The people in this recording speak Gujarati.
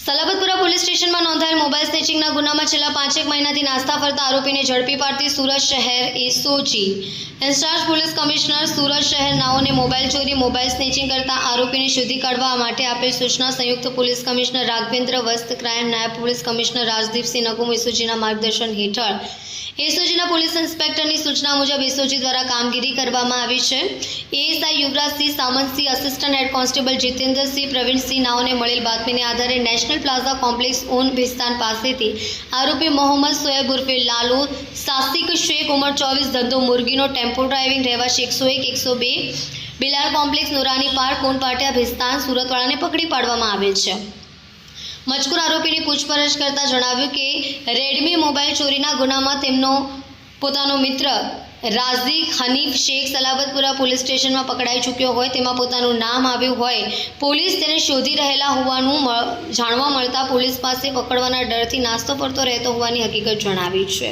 સલાબતપુરા પોલીસ સ્ટેશનમાં નોંધાયેલ મોબાઈલ સ્નેચિંગના ગુનામાં છેલ્લા 5 મહિનાથી નાસ્તા ફરતા આરોપીને ઝડપી પાડતી સુરત શહેર SOG incharge police commissioner Surat શહેર નાઓને મોબાઈલ ચોરી મોબાઈલ સ્નેચિંગ કરતા આરોપીને શોધી કાઢવા માટે આપેલ સૂચના સંયુક્ત પોલીસ કમિશનર રાઘવેન્દ્ર વસ્ત ક્રાઇમ નાયબ પોલીસ કમિશનર રાજદીપસિંહ નકુમ એસઓજીના માર્ગદર્શન હેઠળ એસઓજીના પોલીસ ઇન્સ્પેક્ટરની સૂચના મુજબ એસઓજી દ્વારા કામગીરી કરવામાં આવી છે। ASI Yuvrajsinh Samantsinh, assistant head constable Jitendrasinh, Pravinsinh નાઓને મળેલ બાતમીને આધારે national plaza complex on Bhestan પાસેથી આરોપી મોહમ્મદ સોએબ ઉર્ફે લાલુ સાસિક શેખ ઉંમર 24 ધંધો મુરગીનો ટેમ્પો ડ્રાઇવિંગ રહેવાસી 101-102 બિલાર કોમ્પ્લેક્સ નુરાની પાર્ક કોન પાટિયા ભિસ્તાન સુરતવાળાને પકડી પાડવામાં આવેલ છે। મજકૂર આરોપીની પૂછપરછ કરતા જણાવ્યું કે રેડમી મોબાઈલ ચોરીના ગુનામાં તેમનો પોતાનો મિત્ર રાઝિક હનીફ શેખ સલાબતપુરા પોલીસ સ્ટેશનમાં પકડાઈ ચૂક્યો હોય તેમાં પોતાનું નામ આવ્યું હોય પોલીસ તેને શોધી રહેલા હોવાનું જાણવા મળતા પોલીસ પાસે પકડવાના ડરથી નાસ્તો પડતો રહેતો હોવાની હકીકત જણાવી છે।